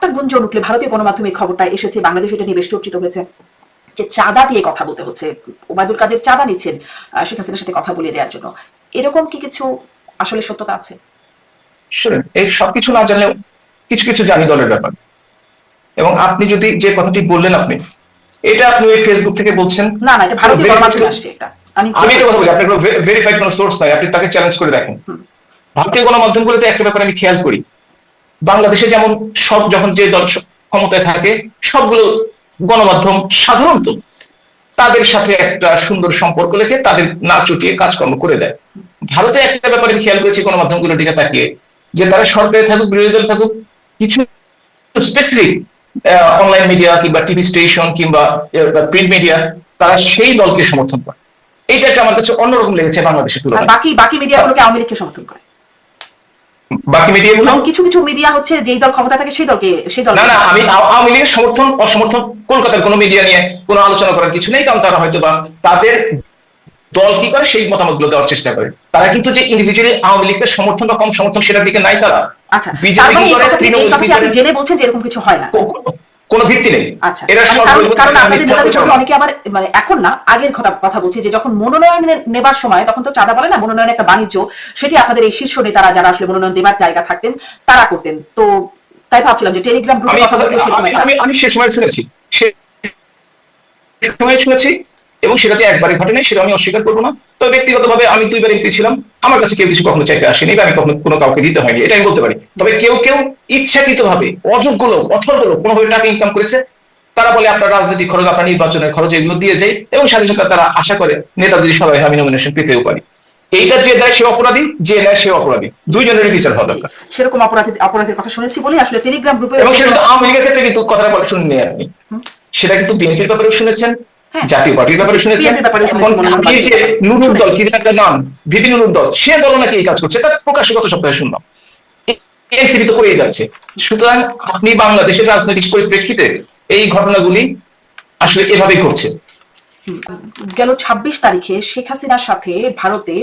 একটা গুঞ্জন উঠলে ভারতীয় গণমাধ্যমে খবরটা এসেছে, বাংলাদেশ এটা নিয়ে বেশ চর্চিত হয়েছে যে চাঁদা দিয়ে কথা বলতে হচ্ছে, ওবায়দুল কাদের চাঁদা নিচ্ছেন শেখ হাসিনার সাথে কথা বলে দেওয়ার জন্য। এরকম কি কিছু আসলে সত্যতা আছে? শুনেন, এই সবকিছু না জানলেও কিছু কিছু জানি দলের ব্যাপার। এবং আপনি যদি যে কথাটি বললেন, এটা আপনি ওই ফেসবুক থেকে বলছেন? না না, এটা ভারতীয় গণমাধ্যমে আসছে। এটা আমি এটা কথা বলি, আপনার ভেরিফাইড কোনো সোর্স নাই, আপনি তাকে চ্যালেঞ্জ করে দেখেন। ভারতীয় গণমাধ্যমগুলোতে একটা ব্যাপার আমি খেয়াল করি, বাংলাদেশে যেমন সব যখন যে দল ক্ষমতায় থাকে সবগুলো গণমাধ্যম সাধারণত তাদের সাথে একটা সুন্দর সম্পর্ক রেখে তাদের না চটিয়ে কাজকর্ম করে যায়। ভারতে একটা ব্যাপারে আমি খেয়াল করেছি গণমাধ্যমগুলোর দিকে তাকিয়ে, যে তারা সরকারে থাকুক বিরোধী দল থাকুক, কিছু স্পেসিফিক অনলাইন মিডিয়া কিংবা টিভি স্টেশন কিংবা প্রিন্ট মিডিয়া, তারা সেই দলকে সমর্থন করে। এইটাকে আমার কাছে অন্যরকম লেগেছে বাংলাদেশের তুলনায়। বাকি মিডিয়াগুলোকে আওয়ামী লীগকে সমর্থন করে। বাকি মিডিয়াগুলো কিছু কিছু মিডিয়া হচ্ছে যেই দল ক্ষমতা থাকে সেই দল। না, আমি আওয়ামী লীগের সমর্থন অসমর্থন কলকাতার কোনো মিডিয়া নিয়ে কোনো আলোচনা করার কিছু নেই, কারণ তারা হয়তো বা তাদের দল কি করে সেই মতামতগুলো দেওয়ার চেষ্টা করে। তারা কিন্তু যে ইন্ডিভিজুয়ালি আওয়ামী লীগের সমর্থন বা কম সমর্থন সেটার দিকে নাই তারা। আচ্ছা, আপনি জেনে বলছেন যে এরকম কিছু হয় না, কোনো ভিত্তি নেই। আচ্ছা, কারণ আপনাদের অনেকে আবার মানে এখন না আগের কথা বলছি, যে যখন মনোনয়ন নেবার সময় তখন তো চাঁদা বলে না, মনোনয়ন একটা বাণিজ্য, সেটি আপনাদের এই শীর্ষ নেতারা যারা আসলে মনোনয়ন দেবার জায়গা থাকতেন তারা করতেন। তো তাই ভাবছিলাম যে টেলিগ্রাম গ্রুপে কথা বলতে আমি সে সময় শুনেছি এবং সেটা যে একবারে ঘটেনি সেটা আমি অস্বীকার করবো না। তবে ব্যক্তিগতভাবে আমি 2বার এমপি ছিলাম, আমার কাছে কেউ কিছু কখনো চাইতে আসেনি বা আমি কখনো কোনো কাউকে দিতে হয়নি, এটা আমি বলতে পারি। তবে কেউ কেউ ইচ্ছাকৃত ভাবে অযোগ্য লোক অথর্ব লোক কোনোভাবে টাকা ইনকাম করেছে, তারা বলে আপনার রাজনৈতিক খরচ আপনার নির্বাচনের খরচ এগুলো দিয়ে যায়, এবং সাথে সাথে তারা আশা করে নেতা যদি সবাই আমি নমিনেশন পেতেও পারি। এইটা যে দেয় সে অপরাধী, যে নেয় সে অপরাধী, দুইজনের বিচার হওয়া দরকার। সেরকম অপরাধের কথা শুনেছি বলে আসলে টেলিগ্রাম গ্রুপে, এবং সেটা আওয়ামী লীগের ক্ষেত্রে কিন্তু কথাটা বলে শুননি আপনি, সেটা কিন্তু বিএনপির ব্যাপারেও শুনেছেন, জাতীয় পার্টির ব্যাপারে শুনেছেন, নুরুল দল কি একটা নাম ভিপি নুরুল দল, সে দল নাকি এই কাজ করছে, এটা প্রকাশ্য গত সপ্তাহে শুনলাম, এনসিপি তো করেই যাচ্ছে। সুতরাং আপনি বাংলাদেশের রাজনৈতিক পরিপ্রেক্ষিতে এই ঘটনাগুলি আসলে এভাবেই ঘটছে। গেল 26 তারিখে শেখ হাসিনার সাথে ভারতে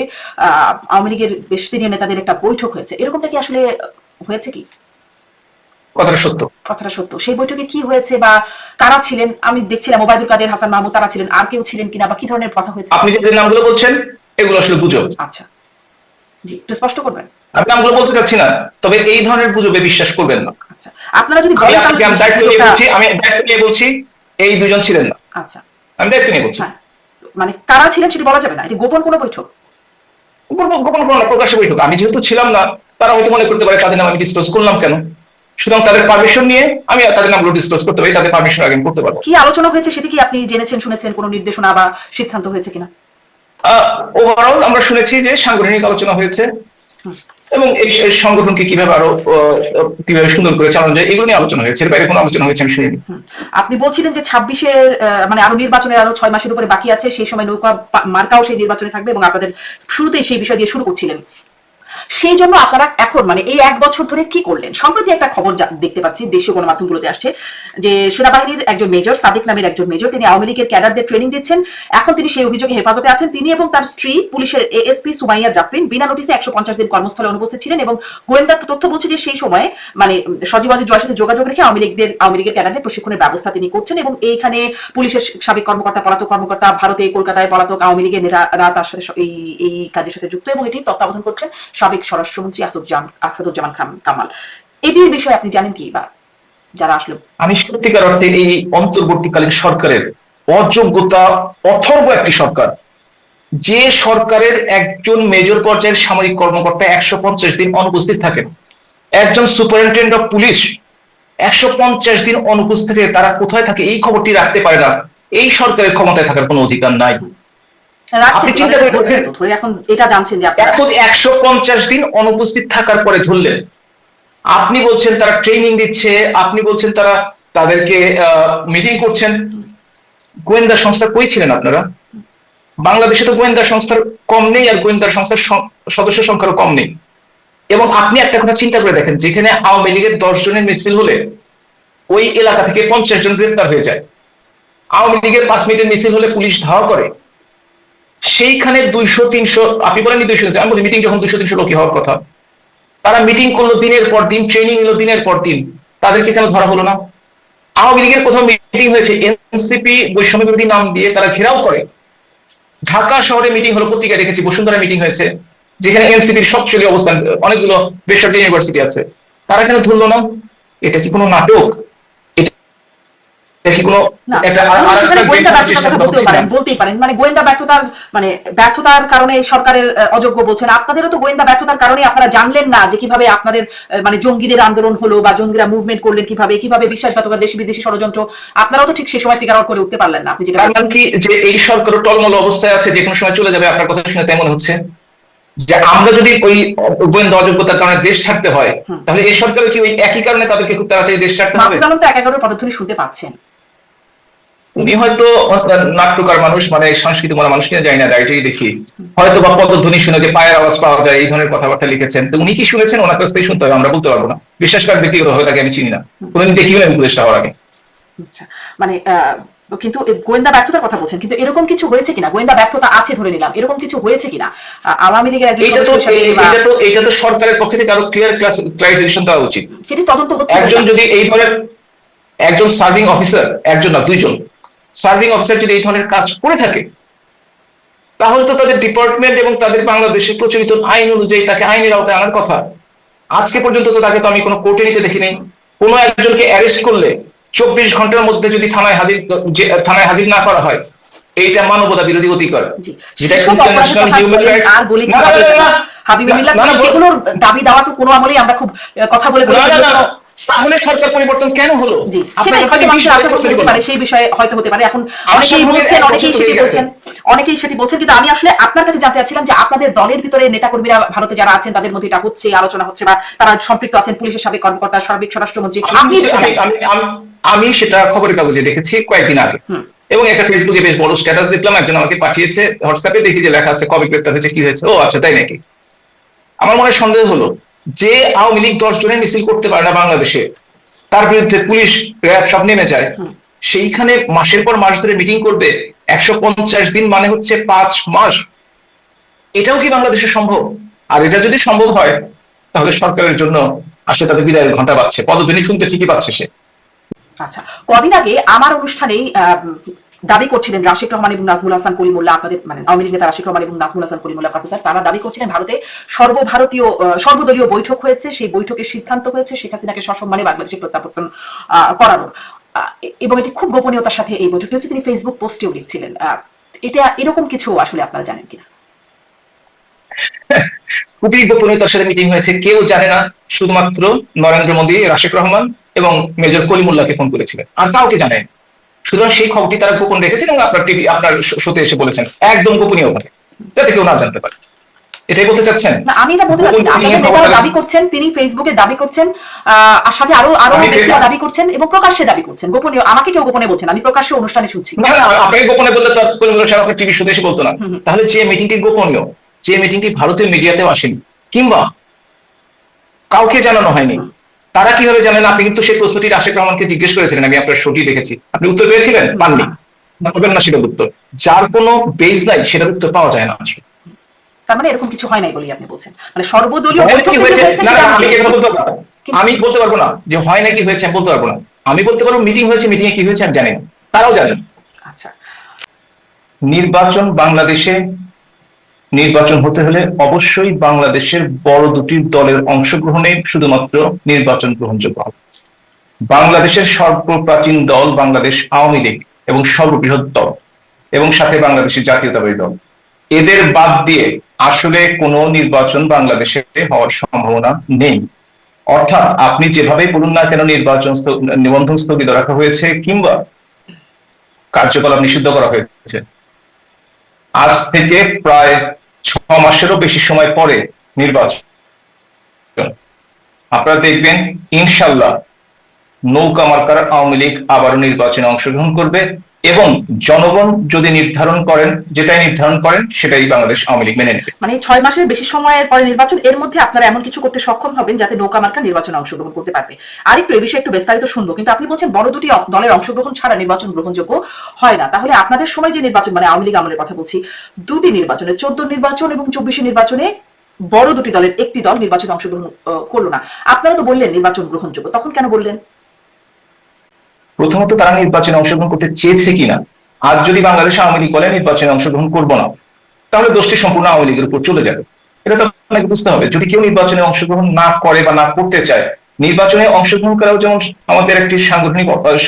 আওয়ামী লীগের বেশ সিনিয়র নেতাদের একটা বৈঠক হয়েছে, এরকমটা কি আসলে হয়েছে? কি কথাটা সত্য? সেই বৈঠকে কি হয়েছে বা কারা ছিলেন? আমি দেখছিলাম ওবায়দুল কাদের, হাসান মাহমুদ তারা ছিলেন, আর কেউ ছিলেন কিনা বা কি ধরনের কথা হয়েছে? আপনি যে নামগুলো বলছেন এগুলো আসলে গুজব। আচ্ছা, জি একটু স্পষ্ট করবেন। আমি নামগুলো বলতে চাচ্ছি না, তবে এই ধরনের গুজবে বিশ্বাস করবেন না। আচ্ছা, আপনারা যদি আমি দায়িত্ব নিয়ে বলছি এই দুজন ছিলেন না। আচ্ছা, আমি দায়িত্ব নিয়ে বলছি। মানে কারা ছিলেন সেটা বলা যাবে না, এটা গোপন কোনো বৈঠক? গোপন কোনো প্রকাশ্য বৈঠক। আমি যেহেতু ছিলাম না, তারা হয়তো মনে করতে পারে তাদের নাম আমি ডিসক্লোজ করলাম কেন, সুতরাং তাদের পারমিশন নিয়ে আমি তাদের নামগুলো ডিসক্লোজ করতে পারি, তাদের পারমিশন আগে করতে পারবো। কি আলোচনা হয়েছে সেটা কি আপনি জেনেছেন, শুনেছেন? কোনো নির্দেশনা বা সিদ্ধান্ত হয়েছে কিনা? ওভারঅল আমরা শুনেছি যে সাংগঠনিক আলোচনা হয়েছে এবং এই সংগঠনকে কিভাবে সুন্দর করে চালানো যায় এগুলো নিয়ে আলোচনা হয়েছে, এর বাইরে কোনো আলোচনা হয়েছে আমি শুনিনি। আপনি বলছিলেন যে 26-এর মানে আরো নির্বাচনের আরো 6 মাসের উপরে বাকি আছে, সেই সময় নৌকা মার্কাও সেই নির্বাচনে থাকবে এবং আপনাদের শুরুতেই সেই বিষয় দিয়ে শুরু করছিলেন। সেই জন্য আপনারা এখন মানে এই 1 বছর ধরে কি করলেন? সম্প্রতি একটা খবর দেখতে পাচ্ছি দেশীয় গণমাধ্যমগুলোতে আসছে যে সেনাবাহিনীর একজন মেজর, সাদিক নামের একজন মেজর, তিনি আওয়ামী লীগের ক্যাডারদের ট্রেনিং দিচ্ছেন। এখন তিনি সেই অভিযোগে হেফাজতে আছেন। তিনি এবং তার স্ত্রী পুলিশের এএসপি সুমাইয়া জাফরিন বিনা নোটিসে 150 দিন কর্মস্থলে অনুপস্থিত ছিলেন এবং গোয়েন্দা তথ্য বলছে যে সেই সময় মানে সজীব জয়ের সাথে যোগাযোগ রেখে আওয়ামী লীগের ক্যাডারদের প্রশিক্ষণের ব্যবস্থা তিনি করছেন। এবং এইখানে পুলিশের সাবেক কর্মকর্তা, পলাতক কর্মকর্তা, ভারতে কলকাতায় পলাতক আওয়ামী লীগের নেতারা তার সাথে এই কাজের সাথে যুক্ত এবং এটি তত্ত্বাবধান করছেন সাবেক স্বরাষ্ট্রমন্ত্রী আসাদুজ্জামান খামাল। এটির বিষয়ে আপনি জানেন কি? বা যারা আসলে আমি সত্যিকার অর্থে এই অন্তর্বর্তীকালীন সরকারের অযোগ্যতা অথর্ব একটি সরকার, যে সরকারের একজন মেজর পর্যায়ের সামরিক কর্মকর্তা 150 দিন অনুপস্থিত থাকেন, একজন সুপারিনটেন্ডেন্ট অফ পুলিশ 150 দিন অনুপস্থিত থেকে তারা কোথায় থাকে এই খবরটি রাখতে পারে না, এই সরকারের ক্ষমতায় থাকার কোনো অধিকার নাই। আপনি চিন্তা করে দেখছেন এখন এটা জানছেন যে 150 দিন অনুপস্থিত থাকার পরে ধরলেন, আপনি বলছেন তারা ট্রেনিং দিচ্ছে, আপনি বলছেন তারা তাদেরকে মিটিং করছেন। গোয়েন্দা সংস্থা কই ছিলেন আপনারা? বাংলাদেশে তো গোয়েন্দা সংস্থার কম নেই, আর গোয়েন্দা সংস্থার সদস্য সংখ্যারও কম নেই। এবং আপনি একটা কথা চিন্তা করে দেখেন, যেখানে আওয়ামী লীগের 10 জনের মিছিল হলে ওই এলাকা থেকে 50 জন গ্রেপ্তার হয়ে যায়, আওয়ামী লীগের 5 মিনিটের মিছিল হলে পুলিশ ধাওয়া করে, সেইখানে 200-300, আপনি বলেন 200, আমি বলি মিটিং যখন 200-300 লোকই হওয়ার কথা, তারা মিটিং করলো দিনের পর দিন, ট্রেনিং নিল দিনের পর দিন, তাদেরকে কেন ধরা হলো না? আওয়ামী লীগের কোথাও মিটিং হয়েছে, এনসিপি বৈষম্য বিরোধী নাম দিয়ে তারা ঘেরাও করে। ঢাকা শহরে মিটিং হলো, পত্রিকায় দেখেছি, বসুন্ধরা মিটিং হয়েছে, যেখানে এনসিপির সবচেয়ে অবস্থান, অনেকগুলো বেসরকারি ইউনিভার্সিটি আছে, তারা কেন ধরলো না? এটা কি কোনো নাটক? এটা কি কোনো না, একটা সেখানে গোয়েন্দা ব্যর্থতার কথা বলতেই পারেন, মানে গোয়েন্দা ব্যর্থতার কারণে সরকারের অযোগ্য বলছেন। আপনাদেরও তো গোয়েন্দা ব্যর্থতার কারণে আপনারা জানলেন না যে কিভাবে আপনাদের মানে জঙ্গিদের আন্দোলন হলো বা জঙ্গিরা মুভমেন্ট করলেন, কিভাবে বিশ্বাসঘাতকতা, দেশি বিদেশি ষড়যন্ত্র, আপনারাও তো ঠিক সেই সময় ফিগার আউট করে উঠতে পারলেন না। আপনি যেটা বলছেন কি যে এই সরকার টলমল অবস্থায় আছে, যে কোনো সময় চলে যাবে? আপনার কথা শুনে তেমন হচ্ছে যে আমরা যদি ওই গোয়েন্দা অযোগ্যতার কারণে দেশ ছাড়তে হয়, তাহলে এই সরকারের কি ওই একই কারণে তাদেরকে খুব তাড়াতাড়ি দেশ ছাড়তে হবে? মাহফুজ আলম তো একাগারের পদধ্বনি শুনতে পাচ্ছেন। উনি হয়তো নাট্যকার মানুষ, মানে সাংস্কৃতিক মানুষ কিনা জানি না, ডাইরেক্টই দেখি হয়তো বা পদধ্বনি শুনে যে পায়ের আওয়াজ পাওয়া যায় এই ধরনের কথাবার্তা লিখেছেন। তো উনি কি শুনেছেন, ওনার কাছ থেকে শুনতে হবে, আমরা বলতে পারবো না। বিশেষ করে ব্যক্তিগত হয়ে থাকে, আমি চিনি না, কোনোদিন দেখিও না উপদেষ্টা হওয়ার আগে। আচ্ছা, মানে কিন্তু গোয়েন্দা ব্যর্থতার কথা বলছেন, কিন্তু এরকম কিছু হয়েছে কিনা? গোয়েন্দা ব্যর্থতা আছে ধরে নিলাম, এরকম কিছু হয়েছে কিনা আওয়ামী লীগের এটা তো সরকারের পক্ষ থেকে আরো ক্লিয়ারিফিকেশন দেওয়া উচিত। সেটি তদন্ত হচ্ছে। একজন যদি এই ধরনের, একজন সার্ভিং অফিসার, একজন না দুইজন সার্ভিং অফিসার যদি এই ধরনের কাজ করে থাকে, তাহলে তো তাদের ডিপার্টমেন্ট এবং তাদের বাংলাদেশে প্রচলিত আইন অনুযায়ী তাকে আইনের আওতায় আনার কথা। আজকে পর্যন্ত তো তাকে তো আমি কোনো কোর্টে নিতে দেখি নাই। কোনো একজনকে অ্যারেস্ট করলে 24 ঘন্টার মধ্যে যদি থানায় হাজির না করা হয়, এইটা মানবতা বিরোধী অধিকার, যেটা ইন্টারন্যাশনাল হিউম্যান রাইটস। সেগুলোর দাবি দাওয়া তো কোনো আমলেই আমরা খুব কথা বলে তাহলে সরকার পরিবর্তন কেন হলো? সেই বিষয়ে হয়তো হতে পারে। এখন অনেকেই সেটি বলছেন, কিন্তু আমি আসলে আপনার কাছে জানতে চাচ্ছিলাম যে আপনাদের দলের ভিতরে নেতাকর্মীরা ভারতে যারা আছেন তাদের মধ্যে এটা হচ্ছে, আলোচনা হচ্ছে বা তারা সম্পৃক্ত আছেন, পুলিশের সাবেক কর্মকর্তা, সাবেক স্বরাষ্ট্রমন্ত্রী। আমি সেটা খবরের কাগজে দেখেছি কয়েকদিন আগে, এবং একটা ফেসবুকে বেশ বড় স্ট্যাটাস দেখলাম, একজন আমাকে পাঠিয়েছে, হোয়াটসঅ্যাপে দেখি যে লেখা আছে কবে গ্রেপ্তার হয়েছে, কি হয়েছে। ও আচ্ছা, তাই নাকি? আমার মনে সন্দেহ হলো যে আওয়ামী লীগ 10 জনের মিছিল করতে পারে না বাংলাদেশে, তার বিরুদ্ধে পুলিশ র্যাব সব নেমে যায়, সেইখানে মাসের পর মাস ধরে মিটিং করবে, 150 দিন মানে হচ্ছে 5 মাস। এটাও কি বাংলাদেশে সম্ভব? আর এটা যদি সম্ভব হয়, তাহলে সরকারের জন্য আসলে তাদের বিদায়ের ঘন্টা বাজছে, পদধ্বনি শুনতে ঠিকই পাচ্ছে সে। আচ্ছা, কদিন আগে আমার অনুষ্ঠানেই দাবি করছিলেন রাশিদ রহমান এবং নাজমুল হাসান কলিমুল্লাহ, আপনাদের মানে আওয়ামী লীগ নেতা রাশিদ রহমান এবং নাজমুল হাসান কলিমুল্লাহ প্রফেসর, তারা দাবি করছিলেন ভারতে সর্বদলীয় বৈঠক হয়েছে, সেই বৈঠকের সিদ্ধান্ত হয়েছে শেখ হাসিনাকে সসম্মানে বাংলাদেশে প্রত্যাবর্তন করানোর, এবং এটি খুব গোপনীয়তার সাথে এই বৈঠকটি হচ্ছে। তিনি ফেসবুক পোস্টেও লিখছিলেন। এটা এরকম কিছু আসলে আপনারা জানেন কিনা? খুবই গোপনীয়তার সাথে মিটিং হয়েছে, কেউ জানে না, শুধুমাত্র নরেন্দ্র মোদী, রাশিদ রহমান এবং মেজর কলিমুল্লাহকে ফোন করেছিলেন, আর কাউকে জানেন। সুতরাং সেই খবরটি তারা গোপন রেখেছেন এবং আপনার শোতে এসে বলেছেন একদম গোপনীয় ভাবে, যাতে কেউ না জানতে পারে। এটাই বলতে চাচ্ছেন? না, আমি এটা বলতে চাচ্ছি না। আপনাদের নেতারা দাবি করছেন, তিনি ফেসবুকে দাবি করছেন, আর সাথে আরো ব্যক্তিরা দাবি করছেন এবং প্রকাশ্যে দাবি করছেন। গোপনীয় আমাকে কেউ গোপনে বলছেন, আমি প্রকাশ্যে অনুষ্ঠানে শুনছি। না, আপনাকে গোপনে বললে তো কলিমুল্লাহ সাহেব আপনার টিভি শোতে এসে বলতো না। তাহলে যে মিটিংটি গোপনীয়, যে মিটিংটি ভারতীয় মিডিয়াতেও আসেনি কিংবা কাউকে জানানো হয়নি, তারা কিভাবে জানেন? আপনি কিন্তু সেই প্রশ্নটি রাশিদ রহমানকে জিজ্ঞেস করেছিলেন, আমি আপনার শোটি দেখেছি, আপনি উত্তর পেয়েছিলেন? পাননি, পাবেন না সেটার উত্তর। যার কোনো বেজ নাই সেটার উত্তর পাওয়া যায় না। তার মানে এরকম কিছু হয় নাই বলেই আপনি বলছেন? মানে সর্বদলীয় বৈঠক আমি বলতে পারবো না যে হয় নাকি হয়েছে, আমি বলতে পারবো না। আমি বলতে পারবো মিটিং হয়েছে, মিটিং এ কি হয়েছে আমি জানি না, তারাও জানেন। আচ্ছা, বাংলাদেশে নির্বাচন হতে হলে অবশ্যই বাংলাদেশের বড় দুটি দলের অংশগ্রহণে শুধুমাত্র নির্বাচন গ্রহণযোগ্য হবে। বাংলাদেশের সর্বপ্রাচীন দল বাংলাদেশ আওয়ামী লীগ এবং সর্ববৃহৎ দল, এবং সাথে বাংলাদেশের জাতীয়তাবাদী দল, এদের বাদ দিয়ে আসলে কোনো নির্বাচন বাংলাদেশে হওয়ার সম্ভাবনা নেই। অর্থাৎ আপনি যেভাবে বলুন না কেন নির্বাচন নিবন্ধন স্থগিত রাখা হয়েছে কিংবা কার্যকলাপ নিষিদ্ধ করা হয়েছে, আজ থেকে প্রায় 6 মাসেরও বেশি সময় পরে নির্বাচন, আপনারা দেখবেন ইনশাল্লাহ নৌকা মার্কার আওয়ামী লীগ আবারও নির্বাচনে অংশগ্রহণ করবে, এবং জনগণ যদি নির্ধারণ করেন, যেটাই নির্ধারণ করেন সেটাই বাংলাদেশ আওয়ামী লীগ মেনে নেবে। মানে 6 মাসের বেশি সময়ের পরে নির্বাচন, এর মধ্যে আপনারা এমন কিছু করতে সক্ষম হবেন যাতে নৌকা মার্কা নির্বাচনে অংশগ্রহণ করতে পারবে। আরেকটু এই বিষয়ে একটু বিস্তারিত শুনবো, কিন্তু আপনি বলছেন বড় দুটি দলের অংশগ্রহণ ছাড়া নির্বাচন গ্রহণযোগ্য হয় না। তাহলে আপনাদের সময় যে নির্বাচন, মানে আওয়ামী লীগ আমলের কথা বলছি, দুটি নির্বাচনে 14 নির্বাচন এবং 24 নির্বাচনে বড় দুটি দলের একটি দল নির্বাচনে অংশগ্রহণ করলো না। আপনারা তো বললেন নির্বাচন গ্রহণযোগ্য, তখন কেন বললেন? প্রথমত তারা নির্বাচনে অংশগ্রহণ করতে চেয়েছে কিনা। আজ যদি বাংলাদেশ আওয়ামী লীগ বলে নির্বাচনে অংশগ্রহণ করবো না, তাহলে দোষটি সম্পূর্ণ আওয়ামী লীগের উপর চলে যাবে। এটা তো আপনাকে বুঝতে হবে। যদি কেউ নির্বাচনে অংশগ্রহণ না করে বা না করতে চায়, নির্বাচনে অংশগ্রহণ করাও যেমন আমাদের একটি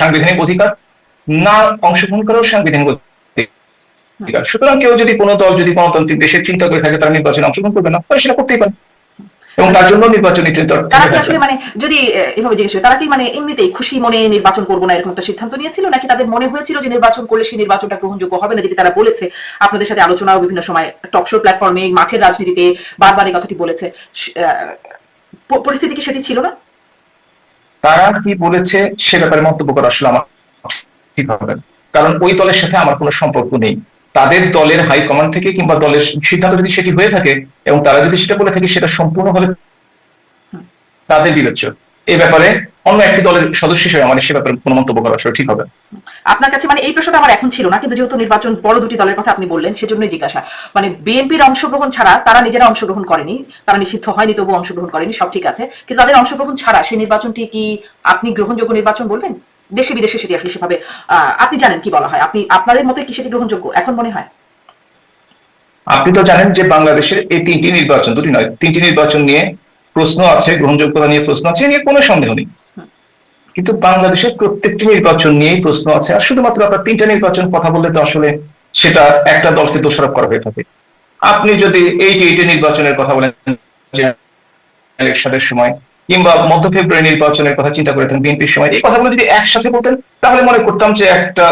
সাংবিধানিক অধিকার, না অংশগ্রহণ করাও সাংবিধানিক অধিকার। সুতরাং কেউ যদি কোনো দল যদি গণতান্ত্রিক দেশের চিন্তা করে থাকে তারা নির্বাচনে অংশগ্রহণ করবে না, তাহলে সেটা করতেই পারে, এবং তার জন্য নির্বাচনী তারা কি আসলে মানে যদি এভাবে জিজ্ঞেস করি, তারা কি মানে এমনিতেই খুশি মনে নির্বাচন করবো না এরকম একটা সিদ্ধান্ত নিয়েছিল, নাকি তাদের মনে হয়েছিল যে নির্বাচন করলে সেই নির্বাচনটা গ্রহণযোগ্য হবে না? যেটি তারা বলেছে আপনাদের সাথে আলোচনাও বিভিন্ন সময় টক শো প্ল্যাটফর্মে, মাঠের রাজনীতিতে বারবার এই কথাটি বলেছে। পরিস্থিতি কি সেটি ছিল না? তারা কি বলেছে সে ব্যাপারে মন্তব্য করা আসলে আমার ঠিক হবে না, কারণ ওই দলের সাথে আমার কোনো সম্পর্ক নেই। তাদের দলের হাইকমান্ড থেকে কিংবা দলের সিদ্ধান্ত যদি সেটি হয়ে থাকে এবং তারা যদি সেটা বলে থাকে, সেটা সম্পূর্ণভাবে তাদের বিবেচ্য। এই ব্যাপারে অন্য একটি দলের সদস্য হিসেবে আমার সে ব্যাপারে কোনো মন্তব্য করা আসলে ঠিক হবে। আপনার কাছে মানে এই প্রশ্নটা আমার এখন ছিল না, কিন্তু যেহেতু নির্বাচন বড় দুটি দলের কথা আপনি বললেন, সেজন্যই জিজ্ঞাসা। মানে বিএনপির অংশগ্রহণ ছাড়া, তারা নিজেরা অংশগ্রহণ করেনি, তারা নিষিদ্ধ হয়নি, তবু অংশগ্রহণ করেনি, সব ঠিক আছে, কিন্তু তাদের অংশগ্রহণ ছাড়া সেই নির্বাচনটি কি আপনি গ্রহণযোগ্য নির্বাচন বলবেন? দেশে বিদেশে সেটি আসলে সেভাবে আপনি জানেন কি বলা হয়, আপনি আপনাদের মতে কি সেটি গ্রহণযোগ্য এখন মনে হয়? আপনি তো জানেন যে বাংলাদেশের এই তিনটি নির্বাচন, দুটি নয় তিনটি নির্বাচন নিয়ে প্রশ্ন আছে, গ্রহণযোগ্যতা নিয়ে প্রশ্ন আছে, নিয়ে কোনো সন্দেহ নেই। কিন্তু বাংলাদেশের প্রত্যেকটি নির্বাচন নিয়েই প্রশ্ন আছে, আর শুধুমাত্র আপনার তিনটা নির্বাচন কথা বললে তো আসলে সেটা একটা দলকে দোষারোপ করা হয়ে থাকে। আপনি যদি এই নির্বাচনের কথা বলেন ইলেকশনের সময়, কিংবা মধ্য ফেব্রুয়ারি নির্বাচনের কথা চিন্তা করে থাকেন বিএনপির সময়, এই কথাগুলো যদি একসাথে বলতেন তাহলে মনে করতাম যে একটা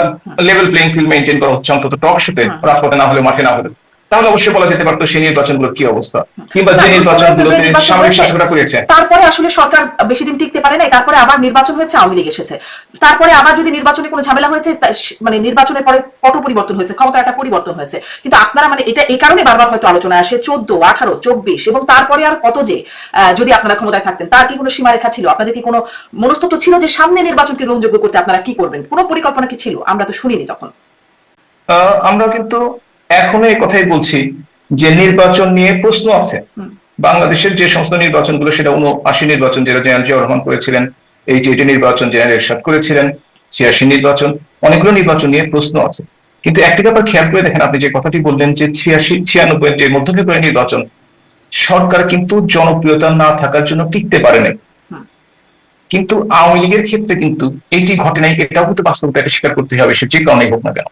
লেভেল প্লেইং ফিল্ড মেইনটেইন করা হচ্ছে, অন্তত টক শোতে, রাজপথে না হলে মাঠে না হলে। তাহলে অবশ্যই বলা যেতে পারতো সেই নির্বাচনগুলোর কি অবস্থা, কিংবা যে নির্বাচনগুলোতে সামরিক শাসকরা করেছে। তারপরে আসলে সরকার বেশি দিন টিকতে পারে নাই, তারপরে আবার নির্বাচন হয়েছে, আওয়ামী লীগ এসেছে, তারপরে আবার যদি নির্বাচনে কোনো ঝামেলা হয়েছে, মানে নির্বাচনের পরে পট পরিবর্তন হয়েছে, ক্ষমতার একটা পরিবর্তন হয়েছে। কিন্তু আপনারা মানে এটা এই কারণে বারবার হয়তো আলোচনায় আসে 14, 18, 24 এবং তারপরে আর কত যে যদি আপনারা ক্ষমতায় থাকতেন, তার কি কোনো সীমারেখা ছিল? আপনাদের কি কোনো মনস্তত্ত্ব ছিল যে সামনে নির্বাচনকে গ্রহণযোগ্য করতে আপনারা কি করবেন? কোনো পরিকল্পনা কি ছিল? আমরা তো শুনিনি তখন। আমরা কিন্তু এখনো এই কথাই বলছি যে নির্বাচন নিয়ে প্রশ্ন আছে। বাংলাদেশের যে সমস্ত নির্বাচনগুলো, সেটা 79 নির্বাচন যেটা জেনারেল জিয়াউর রহমান করেছিলেন, 88 নির্বাচন জেনারেল এরশাদ করেছিলেন, 86 নির্বাচন, অনেকগুলো নির্বাচন নিয়ে প্রশ্ন আছে। কিন্তু একটি ব্যাপার খেয়াল করে দেখেন, আপনি যে কথাটি বললেন যে 86, 96 যে মধ্য ফেব্রুয়ারি নির্বাচন, সরকার কিন্তু জনপ্রিয়তা না থাকার জন্য টিকতে পারে নাই। কিন্তু আওয়ামী লীগের ক্ষেত্রে কিন্তু এইটি ঘটে নাই, এটাও কিন্তু বাস্তবতাকে স্বীকার করতে হবে, সে যে কারণেই হোক না কেন।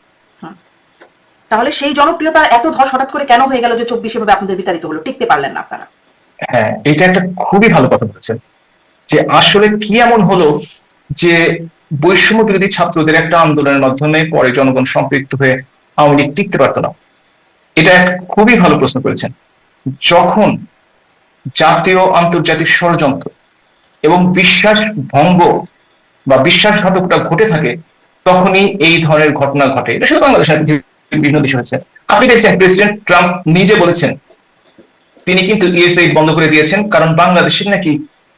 তাহলে সেই জনপ্রিয়তা এত ধস হঠাৎ করে কেন হয়ে গেল যে 24 ভাবে আপনাদের বিতাড়িত হলো, টিকতে পারলেন না আপনারা? হ্যাঁ, এটা একটা খুবই ভালো কথা বলেছেন যে আসলে কি এমন হলো যে বৈষম্য বিরোধী ছাত্রদের একটা আন্দোলনের মাধ্যমে পরে জনগণ সম্পৃক্ত হয়ে আওয়ামী লীগ টিকতে পারতো না। এটা একটা খুবই ভালো প্রশ্ন করেছেন। যখন জাতীয় আন্তর্জাতিক ষড়যন্ত্র এবং বিশ্বাস ভঙ্গ বা বিশ্বাসঘাতকতা ঘটে থাকে, তখনই এই ধরনের ঘটনা ঘটে। এটা শুধু বাংলাদেশের বিভিন্ন দেশে হয়েছে। আপনি দেখছেন প্রেসিডেন্ট ট্রাম্প নিজে বলেছেন তিনি কিন্তু ইউএসএইড বন্ধ করে দিয়েছেন, কারণ বাংলাদেশের নাকি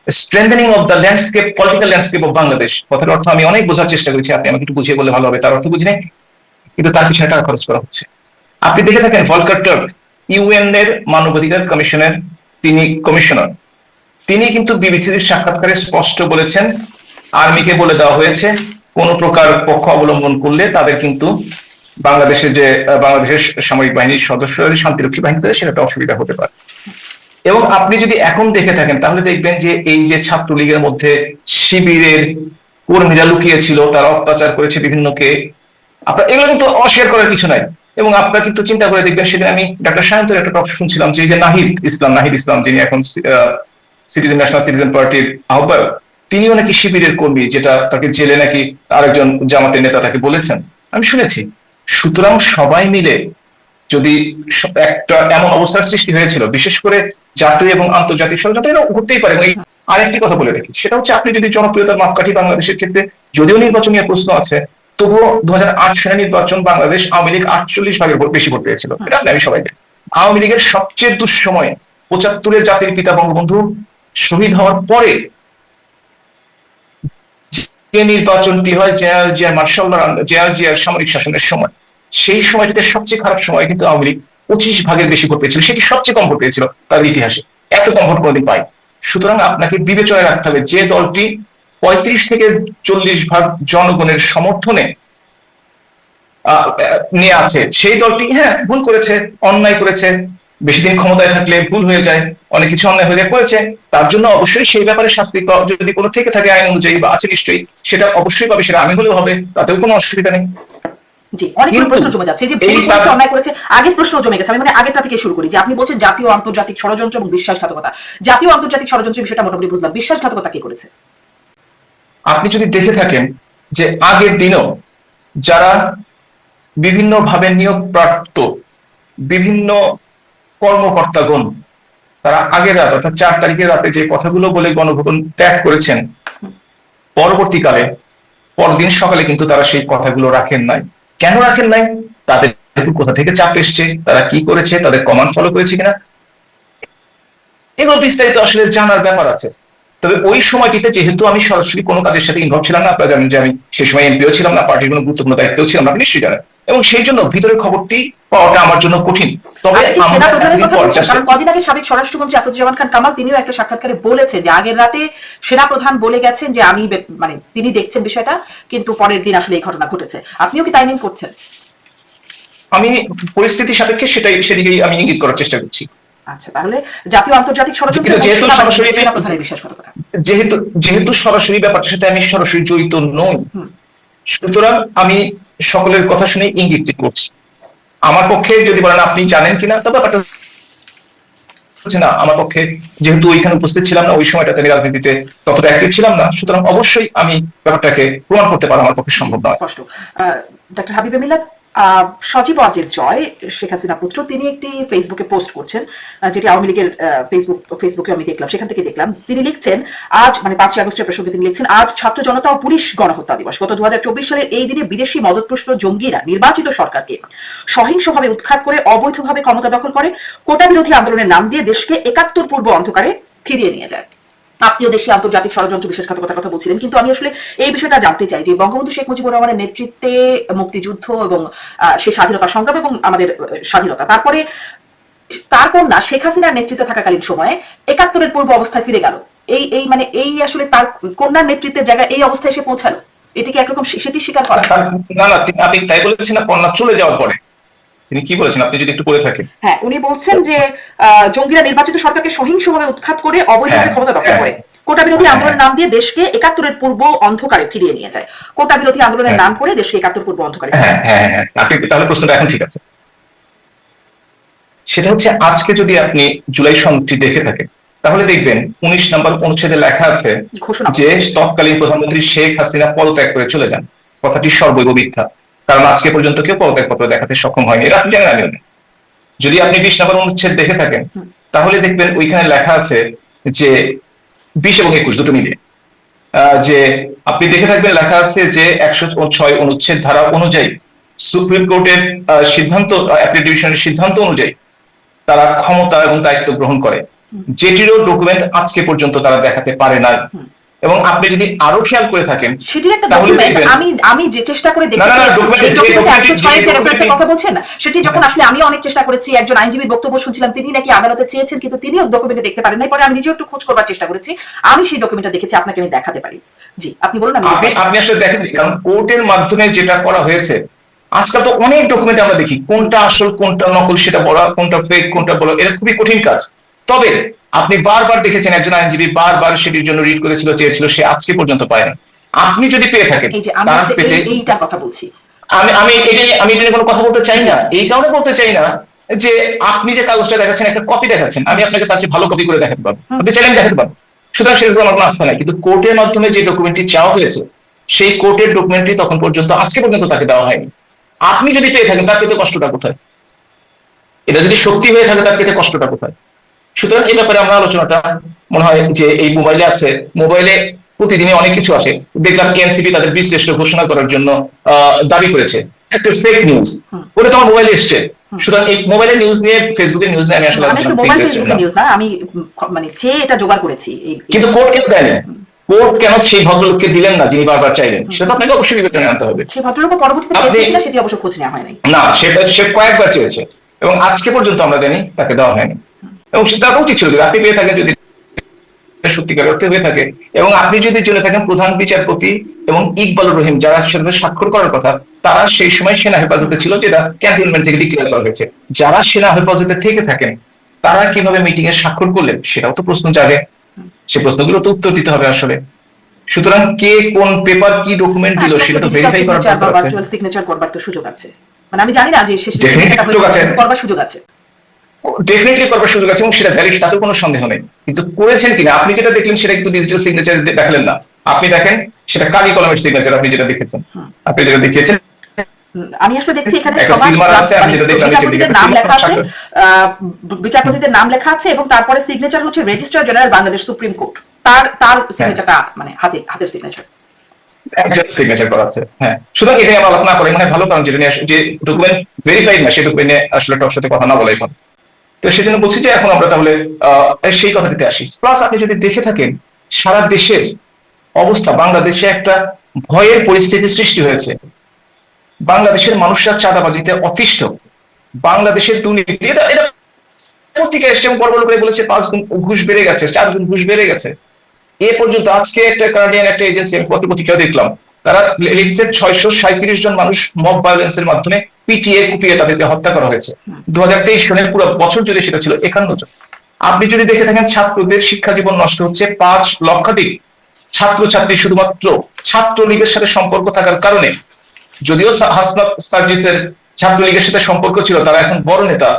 strengthening of the landscape, political landscape of Bangladesh. কথার অর্থ আমি অনেক বোঝার চেষ্টা করেছি, আপনি আমাকে একটু বুঝিয়ে বললে ভালো হবে। তার অর্থ বুঝি নাই, কিন্তু তার পিছনে টাকা খরচ করা হচ্ছে। আপনি দেখে থাকেন ভলকার টার্ক, ইউএন এর মানবাধিকার কমিশনের তিনি কমিশনার, তিনি কিন্তু বিবিসির সাক্ষাৎকারে স্পষ্ট বলেছেন আর্মিকে বলে দেওয়া হয়েছে কোন প্রকার পক্ষ অবলম্বন করলে তাদের কিন্তু বাংলাদেশের সামরিক বাহিনীর সদস্যরা যদি শান্তিরক্ষী বাহিনীতে, সেটা অসুবিধা হতে পারে। এবং আপনি যদি এখন দেখে থাকেন তাহলে দেখবেন যে এই যে ছাত্রলীগের মধ্যে শিবিরের কর্মীরা লুকিয়ে ছিল, তারা অত্যাচার করেছে বিভিন্নকে, আপনার এগুলো কিন্তু অস্বীকার করার কিছু নাই। এবং আপনারা কিন্তু চিন্তা করে দেখবেন, সেদিন আমি ডাক্তার সায়ন্তের একটা টক শুনছিলাম যে নাহিদ ইসলাম যিনি এখন ন্যাশনাল সিটিজেন পার্টির আহ্বায়ক, তিনিও নাকি শিবিরের কর্মী, যেটা তাকে জেলে নাকি আরেকজন জামাতের নেতা তাকে বলেছেন, আমি শুনেছি। সুতরাং সবাই মিলে যদি একটা এমন অবস্থার সৃষ্টি হয়েছিল, বিশেষ করে জাতীয় এবং আন্তর্জাতিক ষড়যন্ত্র, এটা ঘটতেই পারে। এবং আরেকটি কথা বলে রাখি, সেটা হচ্ছে আপনি যদি জনপ্রিয়তার মাপকাঠি বাংলাদেশের ক্ষেত্রে, যদিও নির্বাচন নিয়ে প্রশ্ন আছে, তবুও 2008 সালের নির্বাচন বাংলাদেশ আওয়ামী লীগ 48 ভাগের বেশি ভোট পেয়েছিল। এটা আমি সবাইকে, আওয়ামী লীগের সবচেয়ে দুঃসময়ে 75-এর জাতির পিতা বঙ্গবন্ধু শহীদ হওয়ার পরে যে নির্বাচনটি হয় জেনারেল জিয়ার সামরিক শাসনের সময়, সেই সময়টিতে সবচেয়ে খারাপ সময় কিন্তু আওয়ামী লীগ 25 ভাগের বেশি ভোট পেয়েছিল, সেটি সবচেয়ে কম ভোট পেয়েছিল তাদের ইতিহাসে। এত কম ভোট কোনোদিন পাই। সুতরাং আপনাকে বিবেচনায় রাখতে হবে যে দলটি 35 থেকে 40 ভাগ জনগণের সমর্থনে নিয়ে আছে, সেই দলটি হ্যাঁ ভুল করেছে, অন্যায় করেছে, বেশি দিন ক্ষমতায় থাকলে ভুল হয়ে যায়, অনেক কিছু অন্যায় হয়ে করেছে, তার জন্য অবশ্যই সেই ব্যাপারে শাস্তি যদি কোনো থেকে থাকে আইন অনুযায়ী বা আছে নিশ্চয়ই, সেটা অবশ্যই পাবে, সেটা আমি হলেও হবে, তাতেও কোনো অসুবিধা নেই। জি, অনেকগুলো প্রশ্ন জমে যাচ্ছে, যে ভুল করেছে, অন্যায় করেছে, আগের প্রশ্ন জমে গেছে। আমি মানে আগেরটা থেকে শুরু করি, যে আপনি বলছেন জাতীয় আন্তর্জাতিক ষড়যন্ত্র এবং বিশ্বাসঘাতকতা। জাতীয় আন্তর্জাতিক ষড়যন্ত্রের বিষয়টা মোটামুটি বুঝলাম, বিশ্বাসঘাতকতা কে করেছে? আপনি যদি দেখে থাকেন যে আগের দিনও যারা বিভিন্ন ভাবে নিয়োগপ্রাপ্ত বিভিন্ন কর্মকর্তাগণ, তারা আগের রাত অর্থাৎ 4 তারিখের রাতে যে কথাগুলো বলে গণভবন ত্যাগ করেছেন, পরবর্তীকালে পরদিন সকালে কিন্তু তারা সেই কথাগুলো রাখেন নাই। কেন রাখেন নাই? তাদের কোথা থেকে চাপ এসছে, তারা কি করেছে, তাদের কমান্ড ফলো করেছে কিনা, এগুলো বিস্তারিত আসলে জানার ব্যাপার আছে। তবে ওই সময়টিতে যেহেতু আমি সরাসরি কোনো কাজের সাথে ইনভলভ ছিলাম না, আপনারা জানেন যে আমি সেই সময় এমপিও ছিলাম না, পার্টির কোনো গুরুত্বপূর্ণ দায়িত্বেও ছিলাম না, আপনি নিশ্চয়ই জানেন, এবং সেই জন্য ভিতরের খবরটি পাওয়াটা আমার জন্য কঠিন। তবে কারণ কদিন আগে সাবেক স্বরাষ্ট্রমন্ত্রী আসাদুজ্জামান খান কামাল তিনিও একটা সাক্ষাৎকারে বলেছেন যে আগের রাতে সেনাপ্রধান বলে গেছেন যে আমি মানে তিনি দেখছেন বিষয়টা, কিন্তু পরের দিন আসলে এই ঘটনা ঘটেছে। আপনিও কি তাই মিন করছেন? আমি পরিস্থিতি সাপেক্ষে সেদিকেই আমি ইঙ্গিত করার চেষ্টা করছি। আচ্ছা, তাহলে জাতীয় আন্তর্জাতিক ষড়যন্ত্র যেহেতু সরাসরি ব্যাপারটার সাথে আমি সরাসরি জড়িত নই, সুতরাং আমি সকলের কথা শুনে ইঙ্গিত করছি। আমার পক্ষে যদি বলেন আপনি জানেন কিনা, তবে ব্যাপারটা না, আমার পক্ষে যেহেতু ওইখানে উপস্থিত ছিলাম না, ওই সময়টাতে আমি রাজনীতিতে ততটা অ্যাক্টিভ ছিলাম না, সুতরাং অবশ্যই আমি ব্যাপারটাকে প্রমাণ করতে পারা আমার পক্ষে সম্ভব নয়। ডক্টর হাবিবে মিলাদ, সজীব ওয়াজেদ জয়, শেখ হাসিনা পুত্র, তিনি একটি ফেসবুকে পোস্ট করছেন, যেটি আওয়ামী লীগের ফেসবুকে আমি দেখলাম, সেখান থেকে দেখলাম। তিনি লিখছেন আজ মানে 5 আগস্টের প্রসঙ্গে তিনি লিখছেন, আজ ছাত্র জনতা ও পুলিশ গণহত্যা দিবস। গত 2024 সালের এই দিনে বিদেশি মদতপুষ্ট জঙ্গিরা নির্বাচিত সরকারকে সহিংসভাবে উৎখাত করে অবৈধভাবে ক্ষমতা দখল করে কোটা বিরোধী আন্দোলনের নাম দিয়ে দেশকে 71 পূর্ব অন্ধকারে ফিরিয়ে নিয়ে যায়। আত্মীয় দেশে আন্তর্জাতিক ষড়যন্ত্র বিশ্বাসঘাতকতার কথা বলছিলেন, কিন্তু আমি আসলে এই বিষয়টা জানতে চাই যে বঙ্গবন্ধু শেখ মুজিবুর রহমানের নেতৃত্বে মুক্তিযুদ্ধ এবং সে স্বাধীনতা সংগ্রাম এবং আমাদের স্বাধীনতা, তারপরে তার কন্যা শেখ হাসিনার নেতৃত্বে থাকাকালীন সময়ে 71-এর পূর্ব অবস্থায় ফিরে গেল। এই আসলে তার কন্যার নেতৃত্বের জায়গায় এই অবস্থায় এসে পৌঁছালো, এটিকে একরকম সেটি স্বীকার করা? না, আপনি তাই বলেছেন না, কন্যা চলে যাওয়ার পরে তিনি কি বলেছেন আপনি যদি একটু পড়ে থাকেন। হ্যাঁ, উনি বলছেন যে জঙ্গিরা নির্বাচিত সরকারকে সহিংসভাবে উৎখাত করে অবৈধভাবে ক্ষমতা দখল করে কোটা বিরোধী আন্দোলনের নাম দিয়ে দেশকে 71-এর পূর্ব অন্ধকারে ফিরিয়ে নিয়ে যায়। কোটা বিরোধী আন্দোলনের নাম করে দেশকে 71 পূর্ব অন্ধকারে। হ্যাঁ, আপনি তাহলে প্রশ্নটা এখন ঠিক আছে। সেটা হচ্ছে আজকে যদি আপনি জুলাই সনদটি দেখে থাকেন, তাহলে দেখবেন 19 নম্বর অনুচ্ছেদে লেখা আছে যে তৎকালীন প্রধানমন্ত্রী শেখ হাসিনা পদত্যাগ করে চলে যান। কথাটি সর্বৈব মিথ্যা, কারণ আজকে পর্যন্ত কেউ পদত্যাগ পত্র দেখাতে সক্ষম হয়নি, এটা আপনি জানেন, আমিও। যদি আপনি 20 নম্বর অনুচ্ছেদ দেখে থাকেন, তাহলে দেখবেন ওইখানে লেখা আছে যে 20 এবং 21 দুটো মিলিয়ে, যে আপনি দেখে থাকবেন লেখা আছে যে 106 অনুচ্ছেদ ধারা অনুযায়ী সুপ্রিম কোর্টের সিদ্ধান্ত, অ্যাপিল ডিভিশনের সিদ্ধান্ত অনুযায়ী তারা ক্ষমতা এবং দায়িত্ব গ্রহণ করে, যেটিরও ডকুমেন্ট আজকে পর্যন্ত তারা দেখাতে পারে না। এবং আপনি যদি আরো খেয়াল করে থাকেন, সেটির একটা ডকুমেন্ট আমি যে চেষ্টা করে দেখতে কথা বলছেন না, সেটি যখন আসলে আমি অনেক চেষ্টা করেছি, একজন আইনজীবীর বক্তব্য শুনছিলাম, তিনি নাকি আদালতে চেয়েছেন কিন্তু তিনি ডকুমেন্টে দেখতে পারেন নাই, পরে আমি নিজেও একটু খোঁজ করবার চেষ্টা করেছি, আমি সেই ডকুমেন্টটা দেখেছি, আপনাকে আমি দেখাতে পারি। জি, আপনি বলুন। আপনি আসলে দেখেন, কারণ কোর্টের মাধ্যমে যেটা করা হয়েছে, আজকাল তো অনেক ডকুমেন্ট আমরা দেখি, কোনটা আসল কোনটা নকল সেটা বলা, কোনটা ফেক কোনটা বলা, এটা খুবই কঠিন কাজ। তবে আপনি বারবার দেখেছেন একজন আইনজীবী বারবার সেটির জন্য রিড করেছিল, চেয়েছিল, সে আজকে পর্যন্ত পায় না। আপনি যদি পেয়ে থাকেন, এইটার কথা বলছি আমি এটা নিয়ে কোনো কথা বলতে চাই না, এই কারণে বলতে চাই না যে আপনি যে কাগজটা দেখাচ্ছেন একটা কপি দেখাচ্ছেন, আমি আপনাকে তার চেয়ে ভালো কপি করে দেখাতে পারবো, আপনি চাইলেন দেখাতে পারবো, সুতরাং সেরকম আমার কোনো আস্থা নাই। কিন্তু কোর্টের মাধ্যমে যে ডকুমেন্টটি চাওয়া হয়েছে, সেই কোর্টের ডকুমেন্টটি তখন পর্যন্ত আজকে পর্যন্ত তাকে দেওয়া হয়নি। আপনি যদি পেয়ে থাকেন, তার পেতে কষ্টটা কোথায়? এটা যদি সত্যি হয়ে থাকে, তার পেতে কষ্টটা কোথায়? সুতরাং এই ব্যাপারে আমরা আলোচনাটা মনে হয় যে এই মোবাইলে আছে, মোবাইলে প্রতিদিনই অনেক কিছু আসে। দেখলাম এনসিপি তাদের বীরশ্রেষ্ঠ ঘোষণা করার জন্য দাবি করেছে, একটা ফেক নিউজ, ওটা তো আমার মোবাইলে এসছে। সুতরাং এই মোবাইলের নিউজ নিয়ে, ফেসবুকের নিউজ নিয়ে আমি আসলে আমি মানে চেয়ে এটা জোগাড় করেছি, কিন্তু কোর্ট কেন দেয়নি? কোর্ট কেন সেই ভদ্রলোককে দিলেন না যিনি বারবার চাইলেন? সেটা আপনাকে অবশ্যই বিবেচনায় আনতে হবে। সেই ভদ্রলোক পরবর্তীতে পেয়েছেন কিনা সেটি অবশ্য খোঁজ নেওয়া হয়নি। না, সে কয়েকবার চেয়েছে এবং আজকে পর্যন্ত আমরা দেনি, তাকে দেওয়া হয়নি। এবং সেটা উচিত ছিল, আপনি পেয়ে থাকেন যদি সত্যিকার অর্থে হয়ে থাকে, এবং আপনি যদি জেনে থাকেন প্রধান বিচারপতি এবং ইকবালুর রহিম যারা সাথে স্বাক্ষর করার কথা, তারা সেই সময় সেনা হেফাজতে ছিল, যেটা ক্যান্টনমেন্ট থেকে ডিক্লেয়ার করা হয়েছে। যারা সেনা হেফাজতে থেকে থাকেন তারা কিভাবে মিটিং এ স্বাক্ষর করলেন সেটাও তো প্রশ্ন জাগে। সে প্রশ্নগুলো তো উত্তর দিতে হবে আসলে। সুতরাং কে কোন পেপার কি ডকুমেন্ট দিল সেটা তো ভেরিফাই করার দরকার আছে। ভার্চুয়াল সিগনেচার করবার তো সুযোগ আছে, মানে আমি জানি না যে শেষ Definitely সুযোগ আছে। করবার সুযোগ আছে, ডেফিনেটলি করবার সুযোগ আছে এবং সেটা ভ্যালিড, তাতে কোনো সন্দেহ নেই। কিন্তু করেছেন কিনা, আপনি যেটা দেখলেন সেটা কিন্তু ডিজিটাল সিগনেচার দেখালেন না, আপনি দেখেন সেটা কালি কলমের সিগনেচার। আপনি যেটা দেখেছেন, আপনি যেটা দেখিয়েছেন, আমি আসলে দেখছি এখানে একটা সবার সিলমার আছে, আমি যেটা দেখলাম নিচের দিকে বিচারপতিদের একটা নাম সিলমার লেখা আছে, স্বাক্ষর। বিচারপতিদের নাম লেখা আছে এবং তারপরে সিগনেচার হচ্ছে registrar general Bangladesh supreme court, তার সিগনেচারটা মানে হাতের সিগনেচার, একজন সিগনেচার করা আছে। হ্যাঁ, সুতরাং এটাই আমরা আলোচনা করি মানে ভালো, কারণ যেটা নিয়ে যে ডকুমেন্ট ভেরিফাইড না সেই ডকুমেন্ট নিয়ে আসলে টক সাথে কথা না বলাই ভালো। তো সেই জন্য বলছি যে এখন আমরা তাহলে সেই কথাটিতে আসি। প্লাস আপনি যদি দেখে থাকেন সারা দেশের অবস্থা, বাংলাদেশে একটা ভয়ের পরিস্থিতি সৃষ্টি হয়েছে। বাংলাদেশের মানুষরা চাঁদাবাজিতে অতিষ্ঠ, বাংলাদেশের দুর্নীতি, এটা এটা পত্রিকা এসছে এবং বড় বড় করে বলেছে 5 গুণ ঘুষ বেড়ে গেছে, 4 গুণ ঘুষ বেড়ে গেছে। এ পর্যন্ত আজকে একটা কানাডিয়ান একটা এজেন্সি, আমি পত্রিকা দেখলাম, তারা লিখছে 637 জন মানুষ মব ভায়োলেন্সের মাধ্যমে পিটিয়ে কুপিয়ে তাদেরকে হত্যা করা হয়েছে। 2023 সনের পুরো বছর জুড়ে সেটা ছিল 51 জন। আপনি যদি দেখে থাকেন ছাত্রদের শিক্ষা জীবন নষ্ট হচ্ছে, 5 লক্ষাধিক ছাত্রছাত্রী শুধুমাত্র ছাত্রলীগের সাথে সম্পর্ক থাকার কারণে, যদিও হাসনাত সার্জিসের ছাত্রলীগের সাথে সম্পর্ক ছিল, তারা এখন বড় নেতা,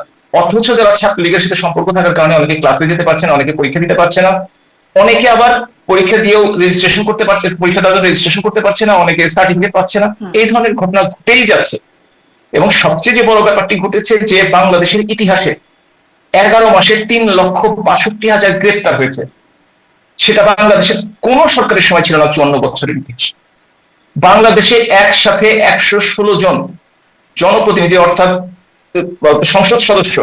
অথচ যারা ছাত্রলীগের সাথে সম্পর্ক থাকার কারণে অনেকে ক্লাসে যেতে পারছে না, অনেকে পরীক্ষা দিতে পারছে না, অনেকে আবার পরীক্ষা দিয়েও রেজিস্ট্রেশন করতে পারছে, পরীক্ষা দেওয়ার রেজিস্ট্রেশন করতে পারছে না, অনেকে সার্টিফিকেট পাচ্ছে না। এই ধরনের ঘটনা ঘটেই যাচ্ছে। এবং সবচেয়ে যে বড় ব্যাপারটি ঘটেছে যে বাংলাদেশের ইতিহাসে 11 মাসে 3,62,000 গ্রেপ্তার হয়েছে, সেটা বাংলাদেশের কোন সরকারের সময় ছিল না 54 বছরের ইতিহাসে। বাংলাদেশে একসাথে 116 জন জনপ্রতিনিধি অর্থাৎ সংসদ সদস্য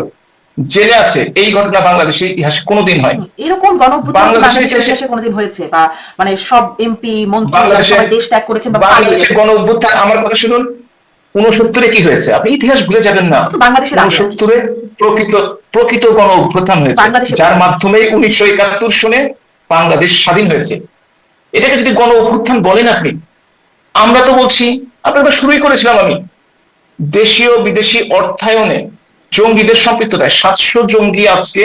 জেলে আছে, এই ঘটনা বাংলাদেশের ইতিহাসে কোনোদিন হয়। এরকম গণঅভ্যুত্থান বাংলাদেশের ইতিহাসে কোনোদিন হয়েছে, বা মানে সব এমপি মন্ত্রী সবাই দেশ ত্যাগ করেছেন বা বাংলাদেশের গণঅভ্যুত্থান, আমার কথা শুনুন, 69-এ কি হয়েছে, আপনি ইতিহাস ভুলে যাবেন না। বাংলাদেশের 69-এ প্রকৃত গণঅভ্যুত্থান হয়েছে, যার মাধ্যমে 1971 সনে বাংলাদেশ স্বাধীন হয়েছে। এটাকে যদি গণঅভ্যুত্থান বলেন আপনি, আমরা তো বলছি, আপনারা তো শুরুই করেছিলাম আমি, দেশীয় বিদেশি অর্থায়নে জঙ্গিদের সম্পৃক্ততায় 700 জঙ্গি আজকে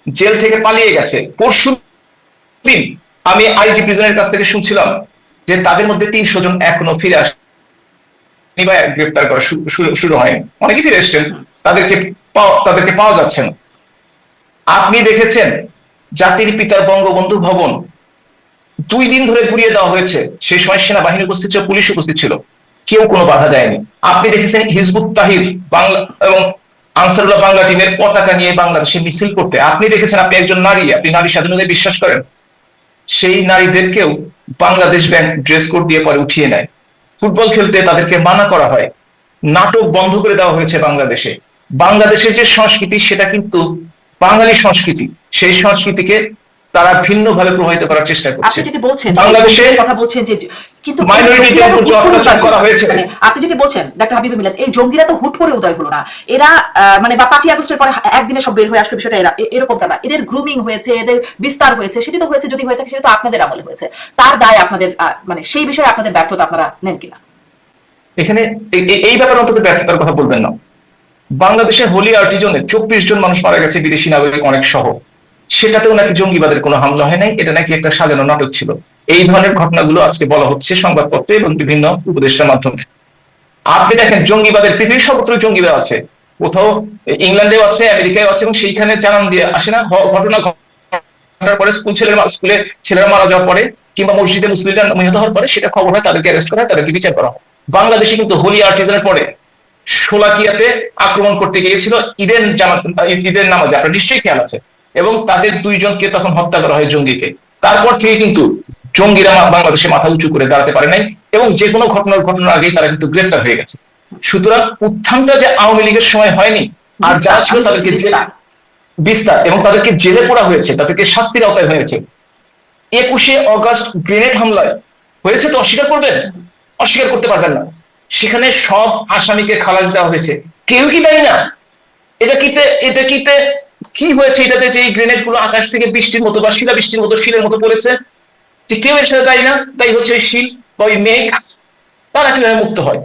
জেল থেকে পালিয়ে গেছে। পরশু দিন আমি আইজি প্রিজনের কাছ থেকে শুনছিলাম যে তাদের মধ্যে 300 জন এখনো ফিরে আসেনি বা গ্রেপ্তার করা শুরু হয়নি, অনেকে ফিরে এসছেন, তাদেরকে পাওয়া যাচ্ছে না। আপনি দেখেছেন জাতির পিতার বঙ্গবন্ধু ভবন 2 দিন ধরে ঘুরিয়ে দেওয়া হয়েছে, সেই সময় সেনাবাহিনী উপস্থিত ছিল, পুলিশ উপস্থিত ছিল, কেউ কোনো বাধা দেয়নি। আপনি দেখেছেন হিজবুত তাহির বাংলা এবং আনসারুল্লাহ বাংলা টিমের পতাকা নিয়ে বাংলাদেশে মিছিল করতে। আপনি দেখেছেন, আপনি একজন নারী, আপনি নারী স্বাধীনতায় বিশ্বাস করেন, সেই নারীদেরকেও বাংলাদেশ ব্যাংক ড্রেস কোড দিয়ে পরে উঠিয়ে নেয়। ফুটবল খেলতে তাদেরকে মানা করা হয়, নাটক বন্ধ করে দেওয়া হয়েছে বাংলাদেশে। বাংলাদেশের যে সংস্কৃতি সেটা কিন্তু বাঙালি সংস্কৃতি, সেই সংস্কৃতিকে তারা ভিন্নভাবে প্রভাবিত করার চেষ্টা করছে। আপনি যেটা বলছেন বাংলাদেশে কথা বলছেন যে কিন্তু মাইনরিটিদের উপর যে অত্যাচার করা হয়েছে, মানে আপনি যেটা বলছেন ডক্টর হাবিব মিলাদ, এই জঙ্গিরা তো হুট করে উদয় হলো না, এরা মানে বা 5ই আগস্টের পরে একদিনে সব বের হয়ে আসলো, বিষয়টা এরকমটা না। এদের গ্রুমিং হয়েছে, এদের বিস্তার হয়েছে, সেটি তো হয়েছে, যদি হয়ে থাকে সেটা তো আপনাদের আমলে হয়েছে, তার দায় আপনাদের, মানে সেই বিষয়ে আপনাদের ব্যর্থতা আপনারা নেন কিনা? এখানে এই ব্যাপারে অন্তত ব্যর্থতার কথা বলবেন না। বাংলাদেশে হোলি আর্টিজনে 24 জন মানুষ মারা গেছে, বিদেশি নাগরিক অনেক সহ, সেটাতেও নাকি জঙ্গিবাদের কোনো হামলা হয় নাই, এটা নাকি একটা সাজানো নাটক ছিল। এই ধরনের ঘটনাগুলো আজকে বলা হচ্ছে সংবাদপত্রে এবং বিভিন্ন উপদেষ্টার মাধ্যমে। আপনি দেখেন জঙ্গিবাদের পৃথিবীর সর্বত্র জঙ্গিবাদ আছে, কোথাও ইংল্যান্ডেও আছে, আমেরিকায় আছে, এবং সেইখানে জানান দিয়ে আসে না, ঘটনা ঘটার পরে স্কুলে ছেলেরা মারা যাওয়ার পরে কিংবা মসজিদে মুসলিমরা নিহত হওয়ার পরে সেটা খবর হয়, তাদেরকে অ্যারেস্ট করা হয়, তাদেরকে বিচার করা হয়। বাংলাদেশে কিন্তু হোলি আর্টিজানের পরে শোলাকিয়াতে আক্রমণ করতে গিয়েছিল ঈদের নামাজে, আপনার নিশ্চয়ই খেয়াল আছে, এবং তাদের 2 জনকে তখন হত্যা করা হয় জঙ্গিকে। তারপর থেকে কিন্তু জঙ্গিরা বাংলাদেশে মাথা উঁচু করে দাঁড়াতে পারে নাই, এবং যে কোনো ঘটনার আগেই তারা কিন্তু গ্রেপ্তার হয়ে গেছে। সুতরাং উত্থানটা যে আওয়ামী লীগের সময় হয়নি, আর যারা ছিল তাদেরকে বিস্তার এবং তাদেরকে জেলে পোড়া হয়েছে, তাদেরকে শাস্তির আওতায় হয়েছে। 21শে অগাস্ট গ্রেনেড হামলায় হয়েছে তো অস্বীকার করবেন? অস্বীকার করতে পারবেন না। সেখানে সব আসামিকে খালাস দেওয়া হয়েছে, কেউ কি দায়ী না? এটা কিতে কি হয়েছে এটাতে যে এই গ্রেনেড গুলো আকাশ থেকে বৃষ্টির মতো বা শিলা বৃষ্টির মতো শিলের মতো পড়েছে, যে কেউ এর সাথে দায়ী না, তাই হচ্ছে ওই শিল বা ওই মেঘ, তারা কিভাবে মুক্ত হয়?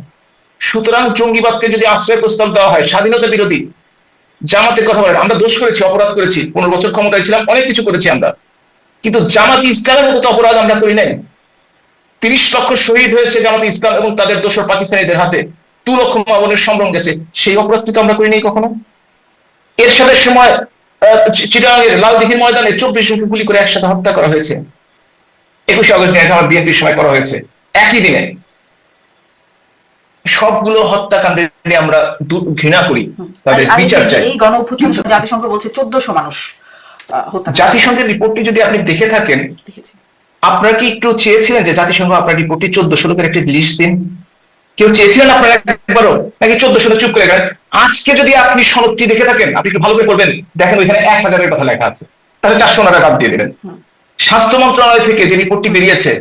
সুতরাং জঙ্গিবাদকে যদি আশ্রয় প্রস্তাব দেওয়া হয়, স্বাধীনতা বিরোধী জামাতের কথা বলেন, আমরা দোষ করেছি, অপরাধ করেছি, 15 বছর ক্ষমতায় ছিলাম, অনেক কিছু করেছি আমরা, কিন্তু জামাতি ইসলামের মতো তো অপরাধ আমরা করি নাই। 30 লক্ষ শহীদ হয়েছে জামাতি ইসলাম এবং তাদের দোসর পাকিস্তানিদের হাতে, 2 লক্ষ মা বোনের সম্ভ্রম গেছে, সেই অপরাধ কিন্তু আমরা করি নাই কখনো। এরশাদের সময় চিটাগাংয়ের লালদিঘির ময়দানে 24 জনকে গুলি করে একসাথে হত্যা করা হয়েছে। 21 আগস্ট নিয়ে আমার বিএনপির সময় করা হয়েছে একই দিনে। সবগুলো হত্যাকাণ্ডের নিয়ে আমরা ঘৃণা করি, তাদের বিচার চাই। এই গণ অভ্যুত্থান জাতিসংঘ বলছে 1400 মানুষ হত্যা। জাতিসংঘের রিপোর্টটি যদি আপনি দেখে থাকেন, আপনারা কি একটু চেয়েছিলেন যে জাতিসংঘ আপনার রিপোর্টটি 1400 লোকের একটা লিস্ট দিন? কেউ চেয়েছিলেন আপনারা একবারও, নাকি 1400 চুপ করে গেলেন? আজকে যদি আপনি সনদটি দেখে থাকেন, আপনি একটু ভালো করে পড়বেন, দেখেন ওইখানে 1000-এর কথা লেখা আছে, তাহলে 400 ওনারা বাদ দিয়ে দেবেন। স্বাস্থ্য মন্ত্রণালয় থেকে যে রিপোর্টটি বেরিয়েছে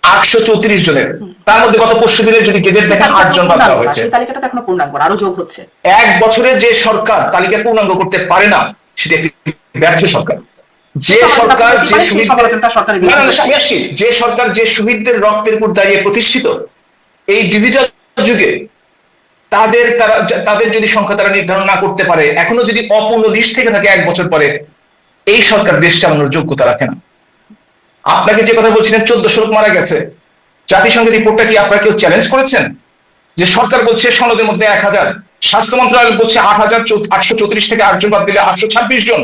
834 জনের, তার মধ্যে গত 25 দিনের যদি গেজেট দেখেন 8 জন বাদ দেওয়া হয়েছে। তালিকাটা এখনো পূর্ণাঙ্গ, আরো যোগ হচ্ছে। এক বছরে যে সরকার তালিকা পূর্ণাঙ্গ করতে পারে না, সেটা একটি ব্যর্থ সরকার। যে সরকার যে সরকার যে শহীদদের রক্তের উপর দাঁড়িয়ে প্রতিষ্ঠিত, এই ডিজিটাল যুগে তাদের যদি সংখ্যা তারা নির্ধারণ না করতে পারে, এখনো যদি অপূর্ণ লিস্ট থেকে থাকে 1 বছর পরে, এই সরকার দেশ চালানোর যোগ্যতা রাখে না। আপনাকে যে কথা বলছিলেন 1400 লোক মারা গেছে, জাতিসংঘের রিপোর্টটা কি আপনারা কেউ চ্যালেঞ্জ করেছেন? যে সরকার বলছে সনদের মধ্যে 1000, স্বাস্থ্য মন্ত্রণালয় বলছে 8834 থেকে 8 জন বাদ দিলে 826 জন।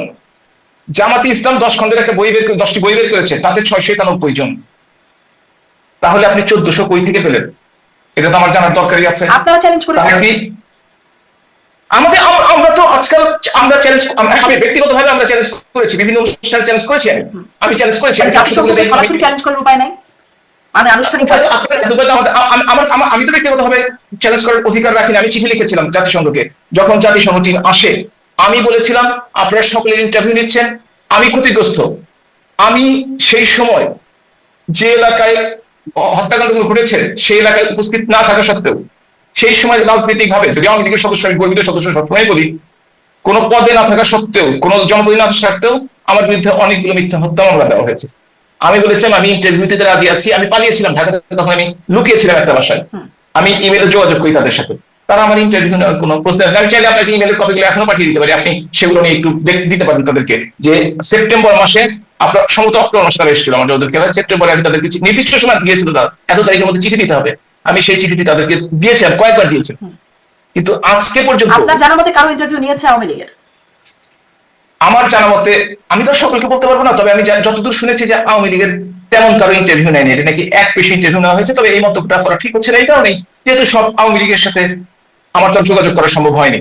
জামাতি ইসলাম 10 খন্ডের একটা বই বের 10টি বই বের করেছে, তাতে 691 জন। তাহলে আপনি 1400 কই থেকে পেলেন? এটা তো আমার জানার দরকারই আছে। আপনারা চ্যালেঞ্জ করেছেন? আমরা তো আজকাল আমরা চ্যালেঞ্জ, আমি ব্যক্তিগতভাবে আমরা চ্যালেঞ্জ করেছি, বিভিন্ন অনুষ্ঠানে চ্যালেঞ্জ করেছি, আমি চ্যালেঞ্জ করেছি। সরাসরি চ্যালেঞ্জ করার উপায় নাই, মানে আনুষ্ঠানিকভাবে আমি তো ব্যক্তিগতভাবে চ্যালেঞ্জ করার অধিকার রাখি না। আমি চিঠি লিখেছিলাম জাতিসংঘকে, যখন জাতিসংঘ টিম আসে, আমি বলেছিলাম আপনারা সকলের ইন্টারভিউ নিচ্ছেন, আমি ক্ষতিগ্রস্ত। আমি সেই সময় যে এলাকায় হত্যাকাণ্ডগুলো ঘটেছে সেই এলাকায় উপস্থিত না থাকা সত্ত্বেও, সেই সময় রাজনৈতিক ভাবে, যদি আওয়ামী লীগের সদস্য, আমি গর্বিত সদস্য সবসময় বলি, কোন পদে না থাকা সত্ত্বেও, কোন জনপ্রতিনিধি না থাকা সত্ত্বেও আমার বিরুদ্ধে অনেকগুলো মিথ্যা হত্যা মামলা দেওয়া হয়েছে। আমি বলেছিলাম আমি ইন্টারভিউতে রাজি আছি, আমি পালিয়েছিলাম ঢাকাতে, তখন আমি লুকিয়েছিলাম একটা বাসায়, আমি ইমেলে যোগাযোগ করি তাদের সাথে, তারা আমার ইন্টারভিউ নেওয়ার কোনো প্রশ্ন, আমি চাইলে আপনাকে ইমেলের কপিগুলো এখনো পাঠিয়ে দিতে পারি, আপনি সেগুলো নিয়ে একটু দিতে পারেন তাদেরকে, যে সেপ্টেম্বর মাসে, আপনার সম্ভবত অক্টোবর মাসে তারা এসেছিল আমাদের, ওদেরকে সেপ্টেম্বরে আমি তাদেরকে নির্দিষ্ট সময় দিয়েছিল, এত তারিখের মধ্যে চিঠি দিতে হবে, আমি সেই চিঠিটি তাদেরকে দিয়েছি, কয়েকবার দিয়েছি। কিন্তু আজকে পর্যন্ত আপনার জানা মতে কারো ইন্টারভিউ নিয়েছে আওয়ামী লীগের? আমার জানা মতে, আমি তো সকলকে বলতে পারবো না, তবে আমি যতদূর শুনেছি যে আওয়ামী লীগের তেমন কারো ইন্টারভিউ নেয়নি, এটা নাকি এক পেশে ইন্টারভিউ নেওয়া হয়েছে। তবে এই মন্তব্যটা করা ঠিক হচ্ছে না এই কারণেই, যেহেতু সব আওয়ামী লীগের সাথে আমার তো যোগাযোগ করা সম্ভব হয়নি।